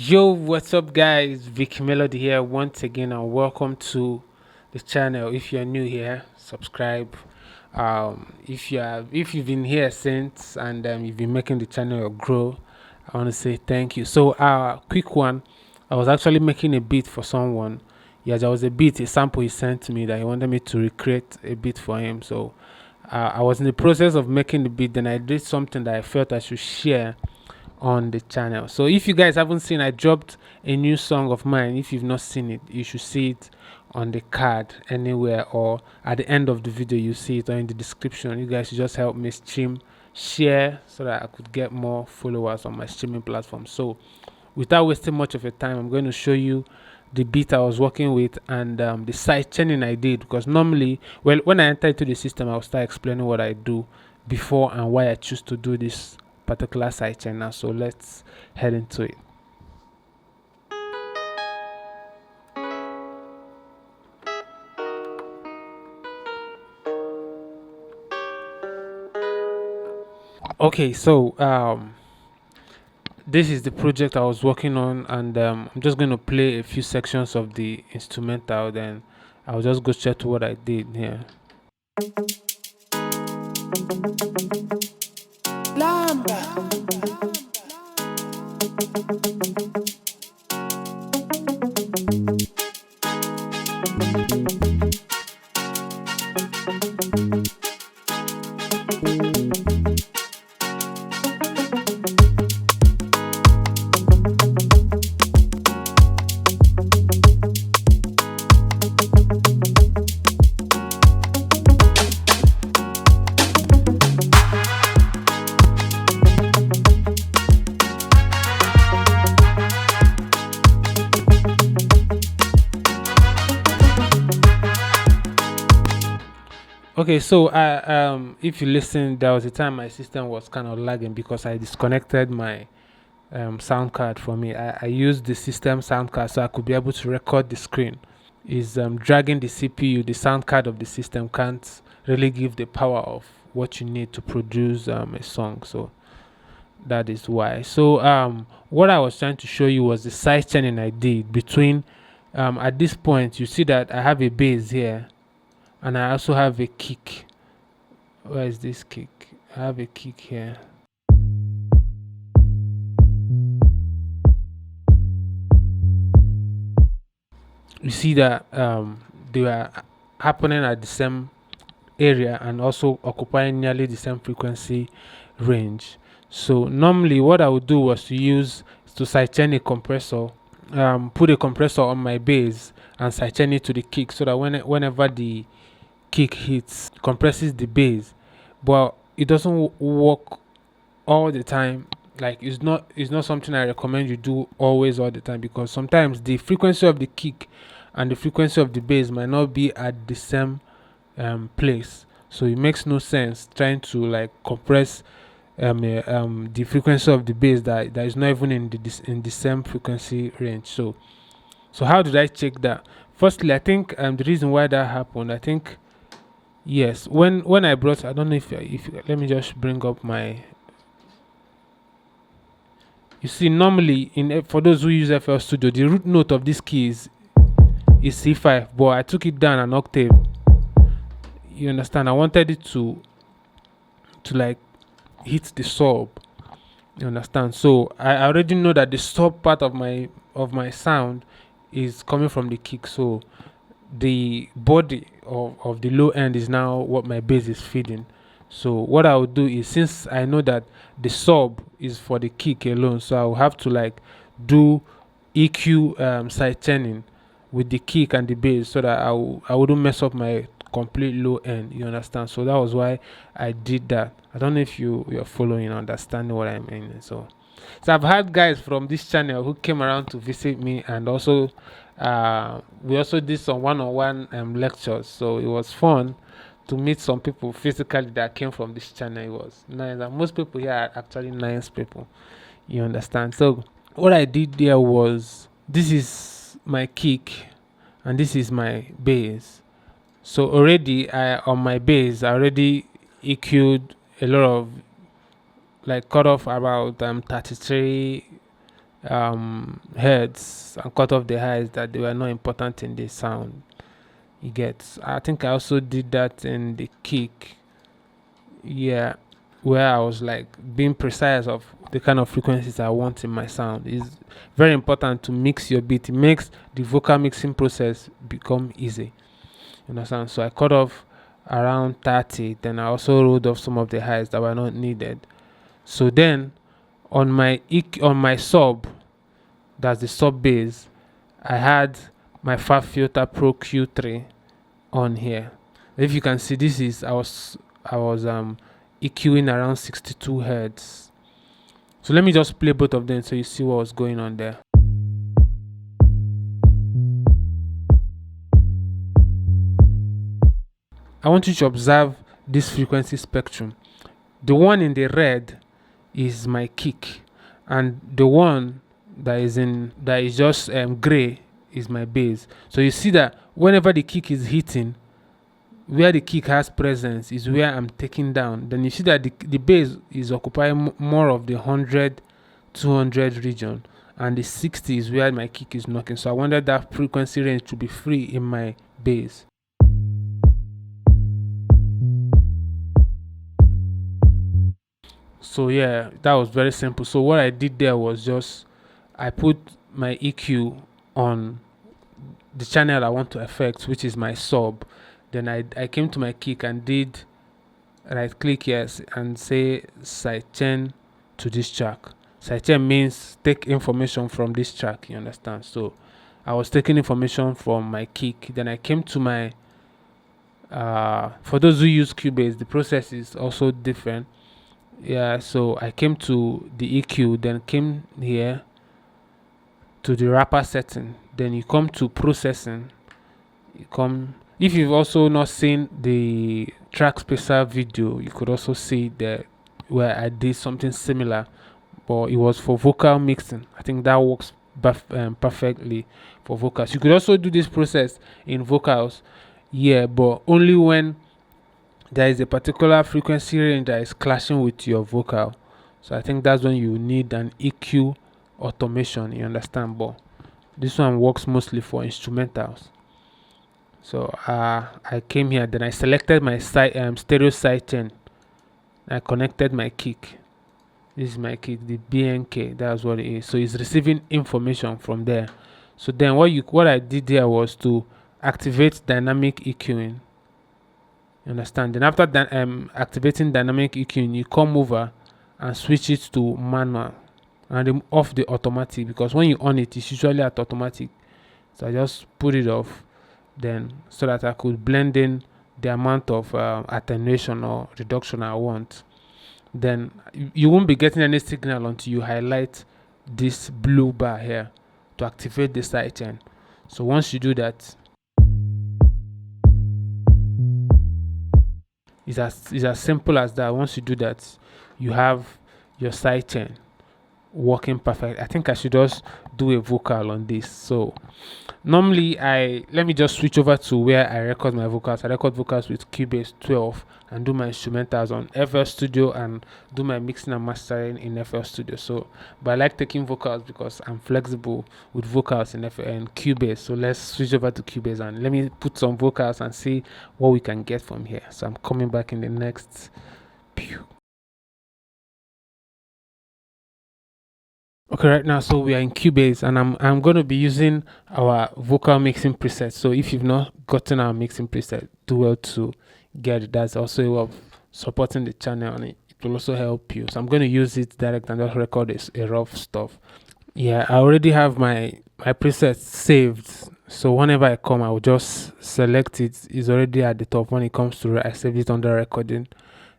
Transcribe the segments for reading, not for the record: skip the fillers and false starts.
Yo, what's up, guys? Vic Melody here once again, and welcome to the channel. If you're new here, subscribe. If you've been here since and you've been making the channel grow, I want to say thank you. So, quick one. I was actually making a beat for someone. Yeah, there was a sample he sent to me that he wanted me to recreate a beat for him. So, I was in the process of making the beat. Then I did something that I felt I should share on the channel. So if you guys haven't seen, I dropped a new song of mine. If you've not seen it, you should see it on the card anywhere, or at the end of the video you see it, or in the description. You guys should just help me stream, share, so that I could get more followers on my streaming platform. So without wasting much of your time, I'm going to show you the beat I was working with and the side chaining I did, because normally, well, when I enter into the system, I'll start explaining what I do before and why I choose to do this particular side chain now. So let's head into it. Okay, so this is the project I was working on, and I'm just going to play a few sections of the instrumental, then I'll just go straight to what I did here. Lamba. Okay, so if you listen, there was a time my system was kind of lagging because I disconnected my sound card for me. I used the system sound card so I could be able to record the screen. Is dragging the CPU, the sound card of the system can't really give the power of what you need to produce a song. So that is why. So what I was trying to show you was the side chaining I did between. At this point, you see that I have a bass here, and I also have a kick. Where is this kick? I have a kick here. You see that they were happening at the same area and also occupying nearly the same frequency range. So normally what I would do was to use to sidechain a compressor, put a compressor on my bass and sidechain it to the kick, so that whenever the kick hits, compresses the bass, but it doesn't work all the time. Like it's not something I recommend you do always all the time, because sometimes the frequency of the kick and the frequency of the bass might not be at the same place. So it makes no sense trying to like compress the frequency of the bass that is not even in the same frequency range. So how did I check that? Firstly, I think the reason why that happened, I think, yes, when I brought, I don't know if let me just bring up my. You see, normally for those who use FL Studio, the root note of this key is C5, but I took it down an octave. You understand? I wanted it to like hit the sub. You understand? So I already know that the sub part of my sound is coming from the kick. So the body of the low end is now what my bass is feeding. So what I will do is, since I know that the sub is for the kick alone, so I will have to like do EQ sidechaining with the kick and the bass, so that I wouldn't mess up my complete low end. You understand? So that was why I did that. I don't know if you're following, understanding what I mean. So I've had guys from this channel who came around to visit me, and also we also did some one-on-one lectures. So it was fun to meet some people physically that came from this channel. It was nice, and most people here are actually nice people. You understand? So what I did there was, this is my kick and this is my bass. So already on my bass I already EQ'd a lot of, like, cut off about 33 heads and cut off the highs that they were not important in the sound. You get. I think I also did that in the kick. Yeah, where I was like being precise of the kind of frequencies I want in my sound. Is very important to mix your beat. It makes the vocal mixing process become easy. You understand? So I cut off around 30, then I also rolled off some of the highs that were not needed. So then on my sub, that's the sub bass, I had my Fab Filter Pro Q3 on here. If you can see, this is I was EQing around 62 hertz. So let me just play both of them so you see what was going on there. I want you to observe this frequency spectrum. The one in the red is my kick, and the one that is just gray is my bass. So you see that whenever the kick is hitting, where the kick has presence is where I'm taking down. Then you see that the bass is occupying more of the 100, 200 region, and the 60 is where my kick is knocking. So I wanted that frequency range to be free in my bass. So yeah, that was very simple. So what I did there was just I put my EQ on the channel I want to affect, which is my sub. Then I came to my kick and did right click here and say sidechain to this track. Sidechain means take information from this track, you understand? So I was taking information from my kick. Then I came to my for those who use Cubase, the process is also different. Yeah, so I came to the EQ, then came here to the wrapper setting, then you come to processing. If you've also not seen the track spacer video, you could also see that where I did something similar, but it was for vocal mixing. I think that works perfectly for vocals. You could also do this process in vocals, yeah, but only when there is a particular frequency range that is clashing with your vocal. So I think that's when you need an EQ automation, you understand? But this one works mostly for instrumentals. So I came here, then I selected my stereo sidechain. I connected my kick. This is my kick, the BNK. That's what it is. So it's receiving information from there. So then what I did there was to activate dynamic EQing. You understand? Then after that, activating dynamic EQing, you come over and switch it to manual and off the automatic, because when you on it, it's usually at automatic. So I just put it off, then so that I could blend in the amount of attenuation or reduction I want. Then you won't be getting any signal until you highlight this blue bar here to activate the sidechain. So once you do that, it's as simple as that. Once you do that, you have your sidechain working perfect. I think I should just do a vocal on this. So normally let me just switch over to where I record my vocals. I record vocals with Cubase 12 and do my instrumentals on FL Studio and do my mixing and mastering in FL Studio. So but I like taking vocals because I'm flexible with vocals in Cubase. So let's switch over to Cubase and let me put some vocals and see what we can get from here. So I'm coming back in the next Okay, right now, so we are in Cubase, and I'm going to be using our vocal mixing preset. So if you've not gotten our mixing preset, do well to get it. That's also a way of supporting the channel, and it will also help you. So I'm going to use it direct and just record a rough stuff. Yeah, I already have my presets saved. So whenever I come, I will just select it. It's already at the top. When it comes to I saved it under recording.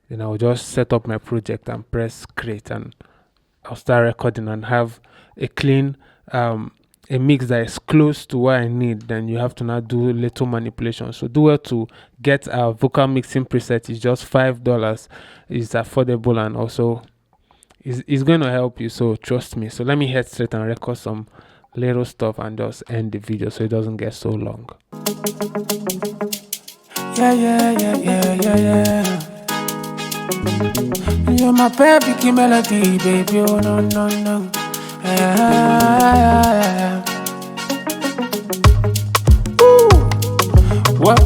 Then I will just set up my project and press create, and I'll start recording and have a clean a mix that is close to what I need. Then you have to now do little manipulation. So do well to get our vocal mixing preset. It's just $5. It's affordable, and also it's going to help you. So trust me. So let me head straight and record some little stuff and just end the video so it doesn't get so long. Yeah. You're my perfect melody, baby. Oh no.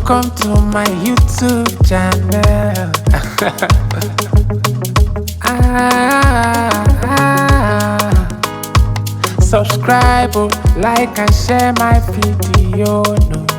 Welcome to my YouTube channel. Subscribe, like and share my video. No.